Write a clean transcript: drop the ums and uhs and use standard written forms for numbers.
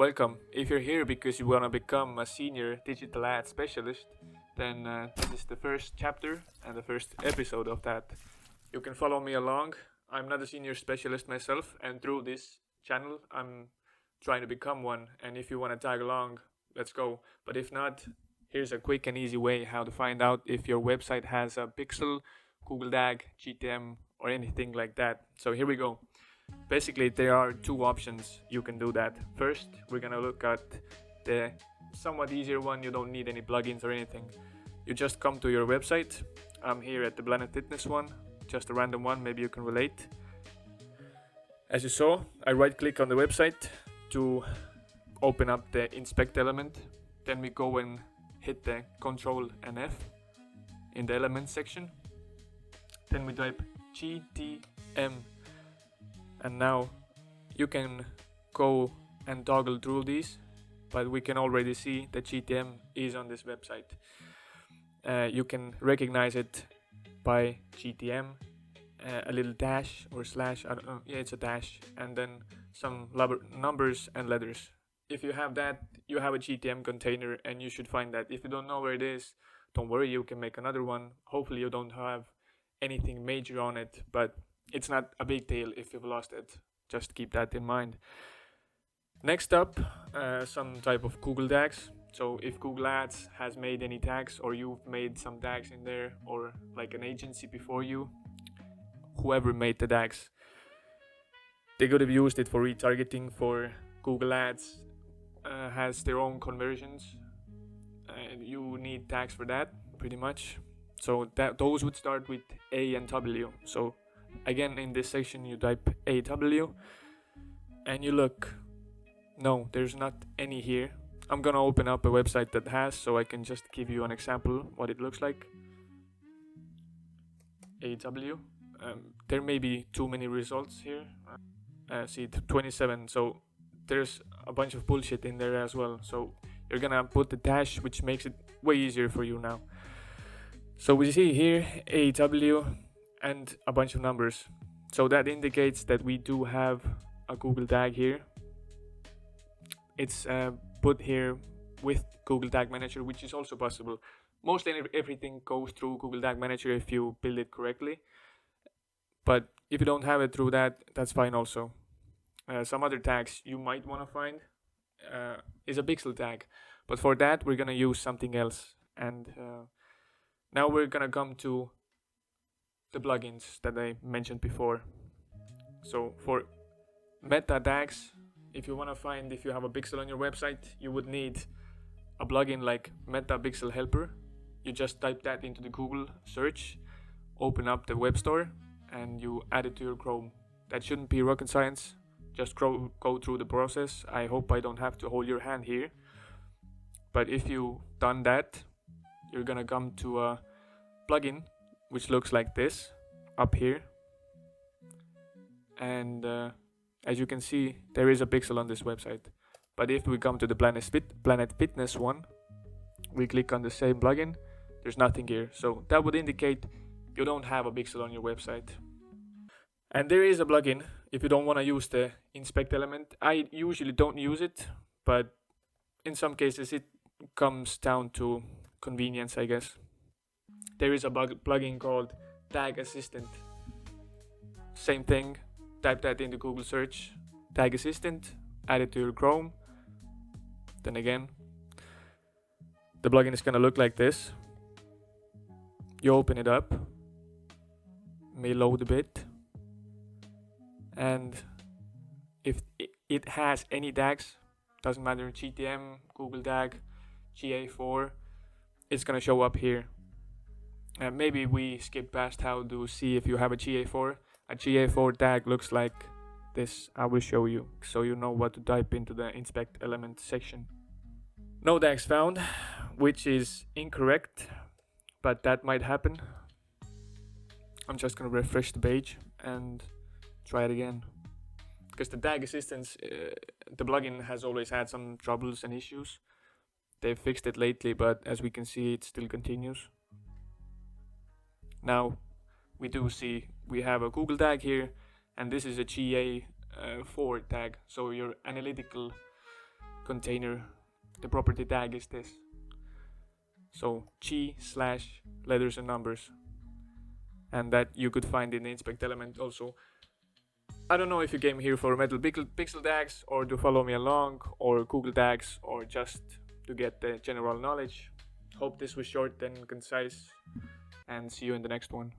Welcome. If you're here because you want to become a senior digital ad specialist, then this is the first chapter and the first episode of that. You can follow me along. I'm not a senior specialist myself, and through this channel, I'm trying to become one. And if you want to tag along, let's go. But if not, here's a quick and easy way how to find out if your website has a pixel, Google Tag, GTM, or anything like that. So here we go. Basically, there are two options you can do that. First, we're gonna look at the somewhat easier one. You don't need any plugins or anything. You just come to your website. I'm here at the Planet Fitness one, just a random one, maybe you can relate. As you saw, I right click on the website to open up the inspect element. Then we go and hit the Control and F in the element section. Then we type GTM. And now you can go and toggle through these, but we can already see that GTM is on this website. You can recognize it by GTM, a little dash or slash, I don't know, yeah, it's a dash, and then some numbers and letters. If you have that, you have a GTM container and you should find that. If you don't know where it is, don't worry, you can make another one. Hopefully you don't have anything major on it, but it's not a big deal if you've lost it. Just keep that in mind. Next up, some type of Google tags. So if Google Ads has made any tags, or you've made some tags in there, or like an agency before you, whoever made the tags, they could have used it for retargeting. For Google Ads has their own conversions. You need tags for that, pretty much. So those would start with A and W. So again, in this section you type AW and you look. No, there's not any here. I'm gonna open up a website that has, so I can just give you an example what it looks like. AW. There may be too many results here. See, 27. So there's a bunch of bullshit in there as well. So you're gonna put the dash, which makes it way easier for you now. So we see here AW and a bunch of numbers. So that indicates that we do have a Google tag here. It's put here with Google Tag Manager, which is also possible. Mostly everything goes through Google Tag Manager if you build it correctly. But if you don't have it through that, that's fine also. Some other tags you might want to find is a pixel tag. But for that, we're going to use something else. And now we're going to come to the plugins that I mentioned before. So for meta tags, if you want to find if you have a pixel on your website, you would need a plugin like Meta Pixel Helper. You just type that into the Google search, open up the web store, and you add it to your Chrome. That shouldn't be rocket science. Just go through the process. I hope I don't have to hold your hand here. But if you've done that, you're gonna come to a plugin which looks like this up here. And as you can see, there is a pixel on this website. But if we come to the Planet Fitness one, we click on the same plugin, there's nothing here. So that would indicate you don't have a pixel on your website. And there is a plugin if you don't want to use the inspect element. I usually don't use it, but in some cases it comes down to convenience, I guess. There is a plugin called Tag Assistant. Same thing, type that into Google search, Tag Assistant, add it to your Chrome. Then again, the plugin is gonna look like this. You open it up, may load a bit, and if it has any tags, doesn't matter, GTM, Google Tag, GA4, it's gonna show up here. Maybe we skip past how to see if you have a GA4. A GA4 tag looks like this. I will show you so you know what to type into the inspect element section. No tags found, which is incorrect, but that might happen. I'm just gonna refresh the page and try it again, because the tag assistance, the plugin has always had some troubles and issues. They've fixed it lately, but as we can see, it still continues. Now we do see we have a Google tag here, and this is a GA4 tag. So your analytical container, the property tag is this. So G/letters and numbers, and that you could find in the inspect element also. I don't know if you came here for metal pixel tags or to follow me along or Google tags or just to get the general knowledge. Hope this was short and concise, and see you in the next one.